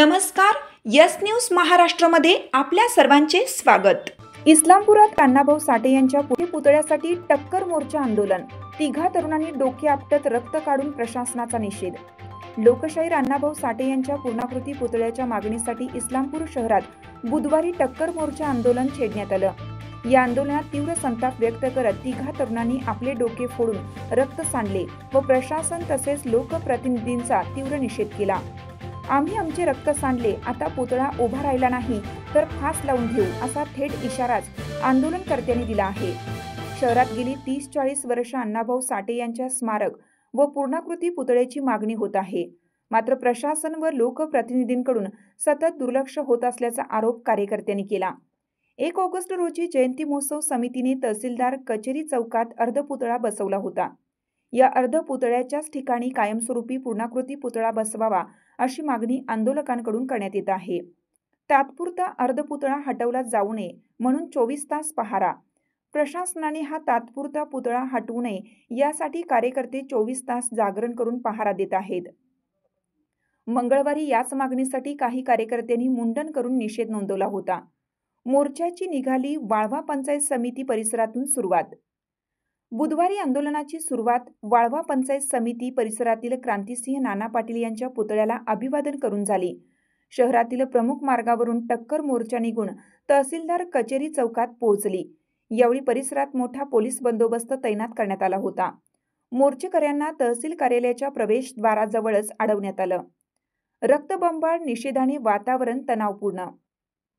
नमस्कार, yes news महाराष्ट्रामध्ये आपल्या सर्वांचे स्वागत। इस्लामपुरात अण्णाभाऊ साठे यांच्या पुतळ्यासाठी टक्कर मोर्चा आंदोलन। तिघा तरुणांनी डोके आपटत रक्त काढून प्रशासनाचा निषेध। लोकशाहीर अण्णाभाऊ साठे यांच्या पूर्णाकृती पुतळ्याच्या मागणीसाठी इस्लामपूर शहरात बुधवारी टक्कर मोर्चा आंदोलन छेडण्यात आलं। या आंदोलनात तीव्र संताप व्यक्त करत तिघा तरुणांनी आपले डोके फोडून रक्त सांडले व प्रशासन तसेच लोकप्रतिनिधींचा तीव्र निषेध केला। आम्ही आमचे रक्त सांडले, आता पुतळा उभा राहिला नाही तर फास लावून घेऊ, असा थेट इशाराच आंदोलनकर्त्यांनी दिला आहे। शहरात गेली 30-40 वर्ष अण्णाभाऊ साठे यांच्या स्मारक व पूर्णाकृती पुतळ्याची मागणी होत आहे, मात्र प्रशासन व लोकप्रतिनिधींकडून सतत दुर्लक्ष होत असल्याचा आरोप कार्यकर्त्यांनी केला। 1 ऑगस्ट रोजी जयंती महोत्सव समितीने तहसीलदार कचेरी चौकात अर्धपुतळा बसवला होता। या अर्धपुतळ्याच्याच ठिकाणी कायमस्वरूपी पूर्णाकृती पुतळा बसवावा अशी मागणी आंदोलकांकडून करण्यात येत आहे। तात्पुरता अर्धपुतळा हटवला जाऊ नये म्हणून 24 तास पहारा। प्रशासनाने हा तात्पुरता पुतळा हटवू नये यासाठी कार्यकर्ते 24 तास जागरण करून पहारा देत आहेत। मंगळवारी याच मागणीसाठी काही कार्यकर्त्यांनी मुंडन करून निषेध नोंदवला होता। मोर्चाची निघाली वाळवा पंचायत समिती परिसरातून सुरुवात। बुधवारी आंदोलनाची सुरुवात वाळवा पंचायत समिती परिसरातील क्रांतिसिंह नाना पाटील यांच्या पुतळ्याला अभिवादन करून झाली। शहरातील प्रमुख मार्गावरून टक्कर मोर्चा निघून तहसीलदार कचेरी चौकात पोहोचली। यावेळी परिसरात मोठा पोलीस बंदोबस्त तैनात करण्यात आला होता। मोर्चेकऱ्यांना तहसील कार्यालयाच्या प्रवेशद्वाराजवळच अडवण्यात आलं। रक्तबंबाळ निषेधाने वातावरण तणावपूर्ण।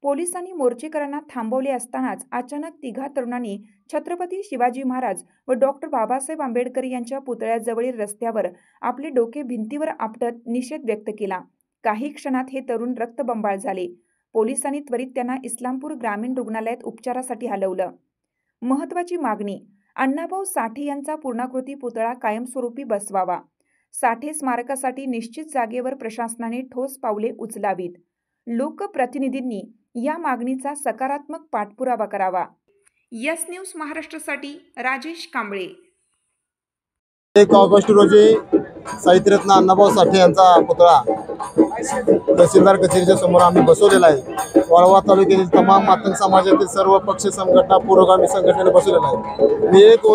पोलिसांनी मोर्चेकरांना थांबवले असतानाच अचानक तिघा तरुणांनी छत्रपती शिवाजी महाराज व डॉक्टर बाबासाहेब आंबेडकर यांच्या पुतळ्याजवळील रस्त्यावर आपले डोके भिंतीवर आपटत निषेध व्यक्त केला। काही क्षणात हे तरुण रक्तबंबाळ झाले। पोलिसांनी त्वरित त्यांना इस्लामपूर ग्रामीण रुग्णालयात उपचारासाठी हलवलं। महत्त्वाची मागणी, अण्णाभाऊ साठे यांचा पूर्णाकृती पुतळा कायमस्वरूपी बसवावा। साठे स्मारकासाठी निश्चित जागेवर प्रशासनाने ठोस पावले उचलावीत। लोकप्रतिनिधींनी या मागणीचा सकारात्मक पाठपुरावा करावा। यस न्यूज महाराष्ट्रासाठी राजेश कांबळे। 1 ऑगस्ट रोजी साहित्यरत्न अण्णाभाऊ साठे यांचा पुतळा तहसीलदार कचेरीच्या समोर आम्ही बसवलेला आहे। वाळवा तालुक्यातील तमाम मातंग समाजातील सर्व पक्ष संघटना पुरोगामी संघटनेने बसवलेला आहे। मी एक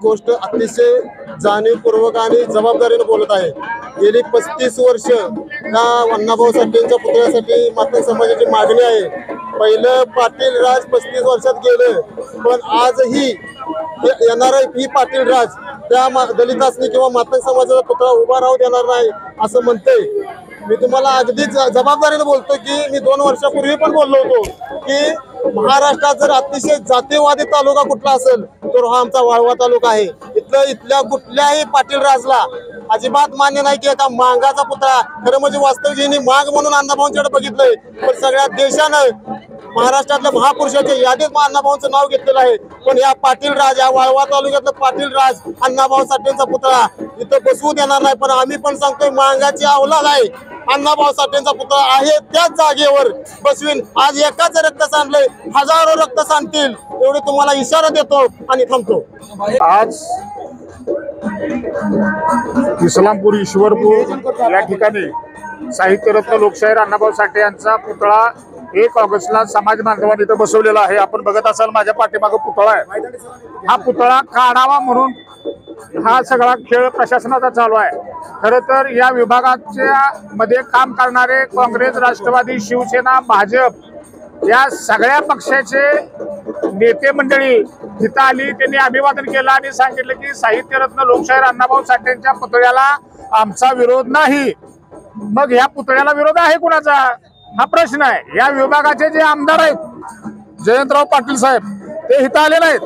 गोष्ट अतिशय जाणीवपूर्वक आणि जबाबदारीने बोलत आहे। गेली 35 वर्ष या अण्णाभाऊ साठे यांच्या पुतळ्यासाठी मातंग समाजाची मागणी आहे। पहिलं पाटील राज 35 वर्षात गेलं, पण आजही येणारं ही पाटील राज त्या दलितांनी किंवा मातंग समाजाचा पुतळा उभा राहू देणार नाही असं म्हणतोय। मी तुम्हाला अगदीच जबाबदारीने बोलतो की मी 2 वर्षापूर्वी पण बोललो होतो की महाराष्ट्रात जर अतिशय जातीवादी तालुका कुठला असेल तर हा आमचा वाळवा तालुका आहे। इथल्या कुठल्याही पाटील राजला अजिबात मान्य नाही की एका मांगाचा पुतळा, खरं म्हणजे वास्तविक यांनी मांग म्हणून अण्णाभाऊंच्याकडे बघितलंय, पण सगळ्या देशानं महाराष्ट्रातल्या महापुरुषाच्या यादीत अण्णाभाऊंचं नाव घेतलेलं आहे। पण या पाटील राज, या वाळवा तालुक्यातलं पाटील राज अण्णाभाऊ साठेंचा पुतळा इथं बसवू देणार नाही। पण आम्ही पण सांगतोय मांगाची अवलाद आहे, अण्णाभाऊ साठेंचा पुतळा आहे त्याच जागेवर बसवीन। आज एकाच रक्त सांडलंय, हजारो रक्त सांडतील एवढे तुम्हाला इशारा देतो आणि थांबतो। आज इस्लामपूर ईश्वरपूर या ठिकाणी साहित्यरत्न लोकशाहीर अण्णाभाऊ साठे यांचा पुतळा 1 ऑगस्टला समाज बांधवांनी इथं बसवलेला आहे। आपण बघत असाल माझ्या पाठीमागे पुतळा आहे। हा पुतळा काढावा म्हणून हा सगळा खेळ प्रशासनाचा चालू आहे। खरं तर या विभागाच्या मध्ये काम करणारे काँग्रेस, राष्ट्रवादी, शिवसेना, भाजप या सगळ्या पक्षाचे नेते मंडळी इथं आली, त्यांनी अभिवादन केलं आणि सांगितलं की साहित्यरत्न लोकशाहीर अण्णाभाऊ साठेंच्या पुतळ्याला आमचा विरोध नाही। मग ह्या पुतळ्याला विरोध आहे कुणाचा हा प्रश्न आहे। या विभागाचे जे आमदार आहेत जयंतराव पाटील साहेब ते इथं आले नाहीत।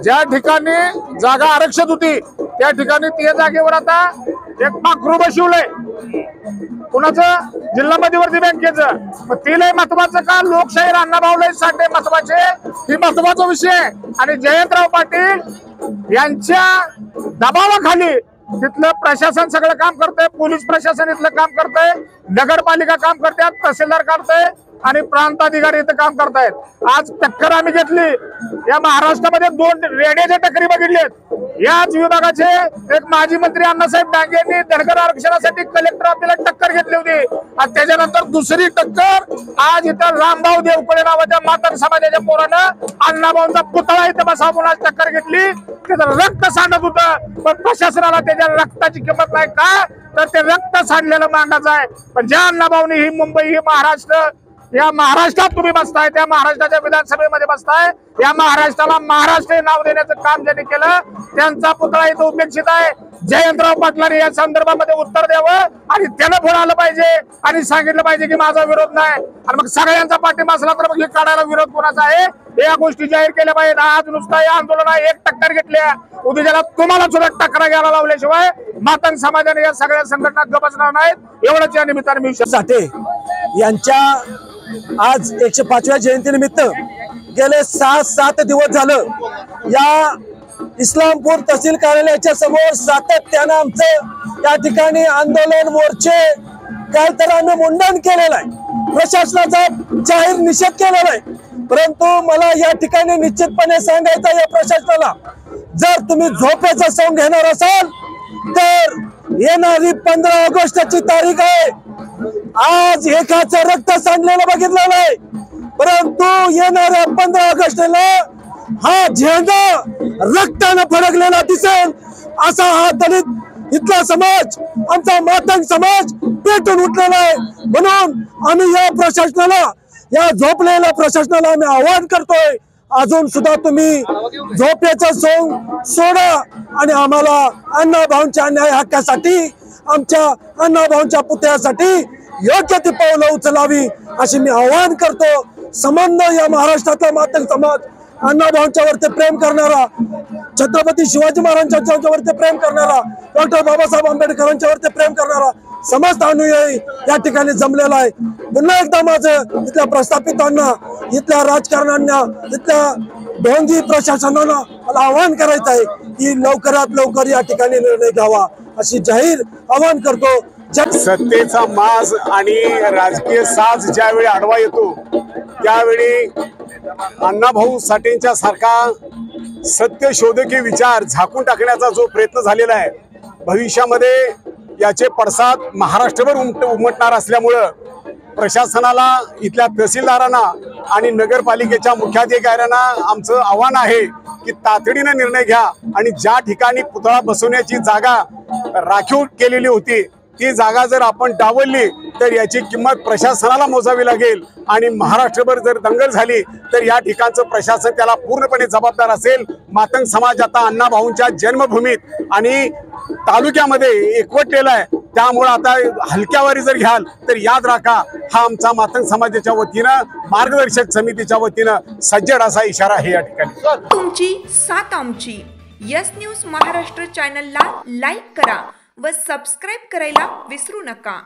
ज्या ठिकाणी जागा आरक्षित होती त्या ठिकाणी त्या जागेवर आता एक पाखरू बसवलंय कुणाचं, जिल्हा मध्यवर्ती बँकेचं। मग ते लय महत्वाचं का, लोकशाहीर अण्णाभाऊ साठे महत्वाचे, ही महत्वाचा विषय आहे। आणि जयंतराव पाटील यांच्या दबावाखाली तिथलं प्रशासन सगळं काम करतंय, पोलीस प्रशासन इथलं काम करतंय, नगरपालिका काम करते, तहसीलदार करतंय, आणि प्रांताधिकारी इथं काम करतायत। आज टक्कर आम्ही घेतली, या महाराष्ट्रामध्ये 2 रेड्याच्या टक्करी बघितल्यात। याच विभागाचे एक माजी मंत्री अण्णासाहेब डांगे यांनी धनगर आरक्षणासाठी कलेक्टर ऑफिसला टक्कर घेतली होती आणि त्याच्यानंतर दुसरी टक्कर आज इथं रामभाऊ देवकडे नावाच्या मातंग समाजाच्या पोरानं अण्णाभाऊंचा पुतळा इथं बसवून आज टक्कर घेतली। त्याचं रक्त सांडत होतं, पण प्रशासनाला त्याच्या रक्ताची किंमत नाही का, तर ते रक्त सांडलेलं मांडायचं आहे। पण ज्या अण्णाभाऊंनी ही मुंबई, ही महाराष्ट्र, या महाराष्ट्रात तुम्ही बसताय, त्या महाराष्ट्राच्या विधानसभेमध्ये बसताय, या महाराष्ट्राला महाराष्ट्र नाव देण्याचं काम ज्यांनी केलं त्यांचा पुतळा इथं उपेक्षित आहे। जयंतराव पाटलांनी या संदर्भामध्ये उत्तर द्यावं आणि त्यानं पुढे आलं पाहिजे आणि सांगितलं पाहिजे की माझा विरोध नाही, आणि मग सगळ्यांचा पाठिंबा असला तर मग हे काढायला विरोध कोणाचा आहे या गोष्टी जाहीर केल्या पाहिजेत। आज नुसता या आंदोलनात 1 टक्कर घेतल्या, उद्याला तुम्हाला सुद्धा टक्कर घ्यायला लावल्याशिवाय मातंग समाजाने या सगळ्या संघटना गपसणार नाहीत, एवढंच या निमित्ताने मी साठे यांच्या आज 105व्या जयंतीनिमित्त गेले 6-7 दिवस झालं या इस्लामपूर तहसील कार्यालयाच्या समोर सातत्यानं आमचं या ठिकाणी आंदोलन, मोर्चे, काय तर आम्ही मुंडन केलेलं आहे, प्रशासनाचा जाहीर निषेध केलेला आहे। परंतु मला या ठिकाणी निश्चितपणे सांगायचं या प्रशासनाला, जर तुम्ही झोपेचा सौंग घेणार असाल तर येणारी 15 ऑगस्टची तारीख आहे। आज एकाचं रक्त सांडलेलं बघितलेलं आहे, परंतु येणाऱ्या 15 ऑगस्टला हा झेंडा रक्तानं फडकलेला दिसेल, असा हा दलित इथला समाज, आमचा मातंग समाज पेटून उठलेला आहे। म्हणून आम्ही या प्रशासनाला, या झोपलेल्या प्रशासनाला आम्ही आवाहन करतोय, अजून सुद्धा तुम्ही झोपेचं सोंग सोडा आणि आम्हाला अण्णाभाऊंच्या न्याय हक्कासाठी, आमच्या अण्णाभाऊंच्या पुतळ्यासाठी योग्य ती पावलं उचलावी अशी मी आवाहन करतो। संबंध या महाराष्ट्रातला मातंग समाज, अण्णाभाऊंच्या वरती प्रेम करणारा, छत्रपती शिवाजी महाराजांच्या वरती प्रेम करणारा, डॉक्टर बाबासाहेब आंबेडकरांच्या वरती प्रेम करणारा समस्त अनुयायी या ठिकाणी जमलेला आहे। पुन्हा एकदा माझं इथल्या प्रस्थापितांना, इथल्या राजकारण्यांना, इथल्या ढोंगी प्रशासनाला मला आवाहन करायचं आहे की लवकरात लवकर या ठिकाणी निर्णय घ्यावा अशी जाहीर आवाहन करतो। सत्तेचा माज आणि राजकीय साज ज्यावेळी आडवा येतो त्यावेळी अण्णाभाऊ साठेंच्या सारखा सत्यशोधकी विचार झाकून टाकण्याचा जो प्रयत्न झालेला आहे, भविष्यामध्ये याचे पडसाद महाराष्ट्रभर उमटणार असल्यामुळं प्रशासनाला, इथल्या तहसीलदारांना आणि नगरपालिकेच्या मुख्याधिकाऱ्यांना आमचं आव्हान आहे की तातडीने निर्णय घ्या आणि ज्या ठिकाणी पुतळा बसवण्याची जागा राखीव केलेली होती ती जागा जर आपण डावलली तर याची किंमत प्रशासनाला मोजावी लागेल आणि महाराष्ट्रभर जर दंगल झाली तर या ठिकाणचं प्रशासन त्याला पूर्णपणे जबाबदार असेल। मातंग समाज आता अण्णाभाऊंच्या जन्मभूमीत आणि तालुक्यामध्ये एकवटलेला आहे, त्यामुळे आता हलक्यावारी जर घ्याल तर याद राखा, हा आमचा मातंग समाजाच्या वतीनं, मार्गदर्शक समितीच्या वतीनं सज्जड असा इशारा आहे या ठिकाणी। तुमची साथ आमची यस न्यूज महाराष्ट्र चॅनलला लाईक करा व सबस्क्राईब करायला विसरू नका।